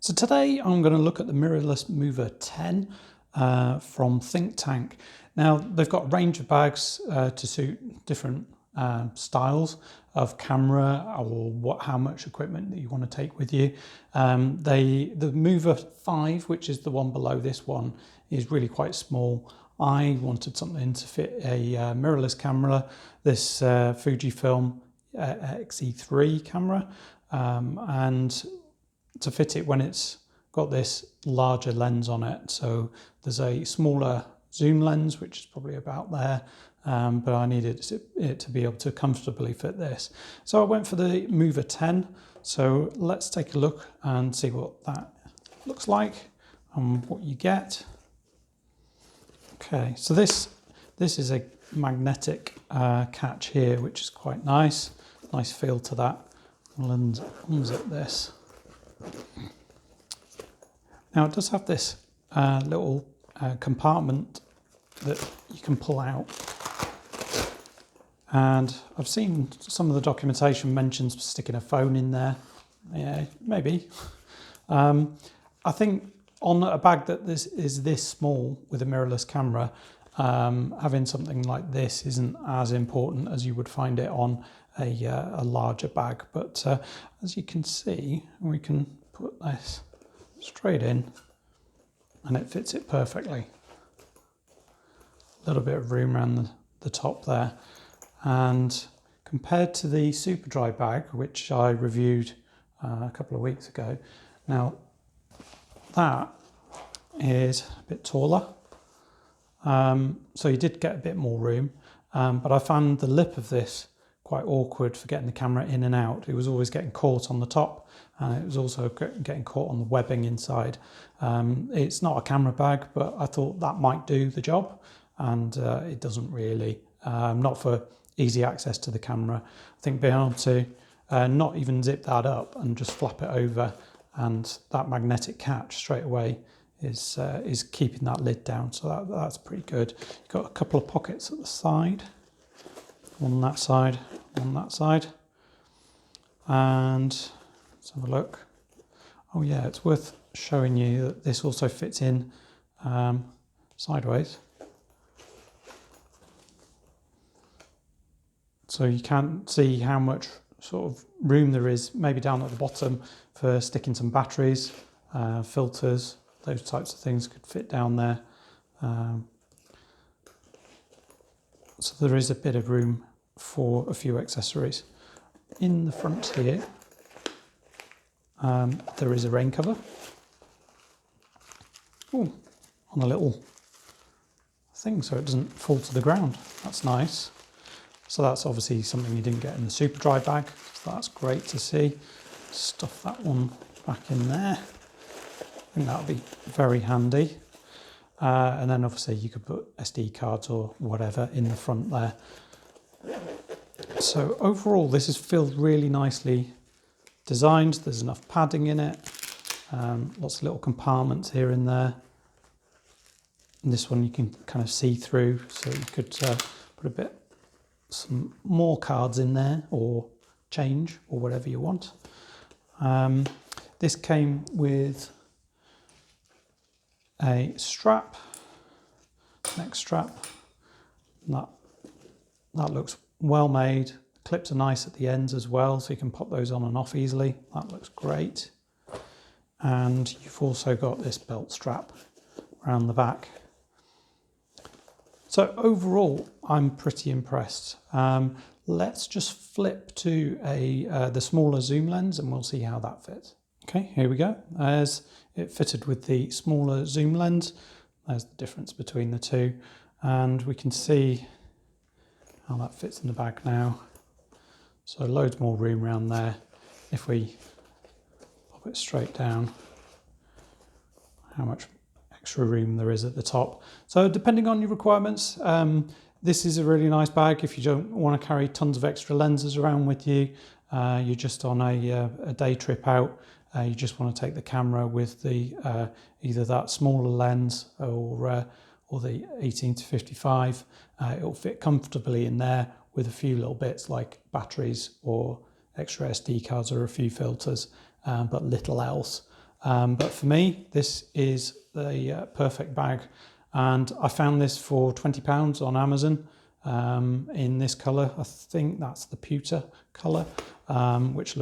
So today I'm going to look at the Mirrorless Mover 10 from Think Tank. Now they've got a range of bags to suit different styles of camera or how much equipment that you want to take with you. The Mover 5, which is the one below this one, is really quite small. I wanted something to fit a mirrorless camera, this Fujifilm X-E3 camera, and to fit it when it's got this larger lens on it. So there's a smaller zoom lens, which is probably about there, but I needed it to be able to comfortably fit this. So I went for the Mover 10. So let's take a look and see what that looks like and what you get. Okay, so this is a magnetic catch here, which is quite nice. Nice feel to that. I'll unzip this. Now it does have this little compartment that you can pull out, and I've seen some of the documentation mentions sticking a phone in there. Yeah, maybe. I think on a bag that is this small with a mirrorless camera, having something like this isn't as important as you would find it on a larger bag. But as you can see, we can put this straight in and it fits it perfectly. A little bit of room around the top there. And compared to the super dry bag, which I reviewed a couple of weeks ago, now that is a bit taller. So you did get a bit more room, but I found the lip of this quite awkward for getting the camera in and out. It was always getting caught on the top, and it was also getting caught on the webbing inside. It's not a camera bag, but I thought that might do the job, and it doesn't really. Not for easy access to the camera. I think being able to not even zip that up and just flap it over, and that magnetic catch straight away is keeping that lid down. So that's pretty good. You've got a couple of pockets at the side. One on that side, one on that side. And let's have a look. Oh yeah, it's worth showing you that this also fits in sideways. So you can see how much sort of room there is, maybe down at the bottom, for sticking some batteries, filters, those types of things could fit down there. So there is a bit of room for a few accessories. In the front here, there is a rain cover. Ooh, on a little thing so it doesn't fall to the ground. That's nice. So that's obviously something you didn't get in the super dry bag. So that's great to see. Stuff that one back in there. I think that'll be very handy. And then obviously you could put SD cards or whatever in the front there. So overall, this is filled really nicely designed. There's enough padding in it. Lots of little compartments here and there. And this one you can kind of see through, so you could put some more cards in there or change or whatever you want. This came with a strap, neck strap. That looks well made. Clips are nice at the ends as well, so you can pop those on and off easily. That looks great. And you've also got this belt strap around the back. So overall, I'm pretty impressed. Let's just flip to the smaller zoom lens and we'll see how that fits. Okay, here we go. As it fitted with the smaller zoom lens, there's the difference between the two. And we can see how that fits in the bag now. So loads more room around there. If we pop it straight down, how much extra room there is at the top. So depending on your requirements, this is a really nice bag if you don't want to carry tons of extra lenses around with you. You're just on a day trip out. You just want to take the camera with the either that smaller lens or the 18 to 55. It'll fit comfortably in there with a few little bits like batteries or extra SD cards or a few filters, but little else. But for me, this is the perfect bag. And I found this for £20 on Amazon in this colour. I think that's the pewter colour, which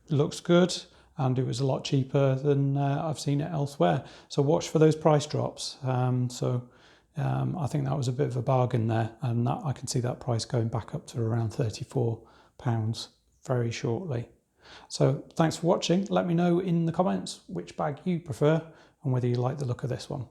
looks good. And it was a lot cheaper than I've seen it elsewhere. So watch for those price drops. I think that was a bit of a bargain there, and I can see that price going back up to around £34 very shortly. So thanks for watching. Let me know in the comments which bag you prefer and whether you like the look of this one.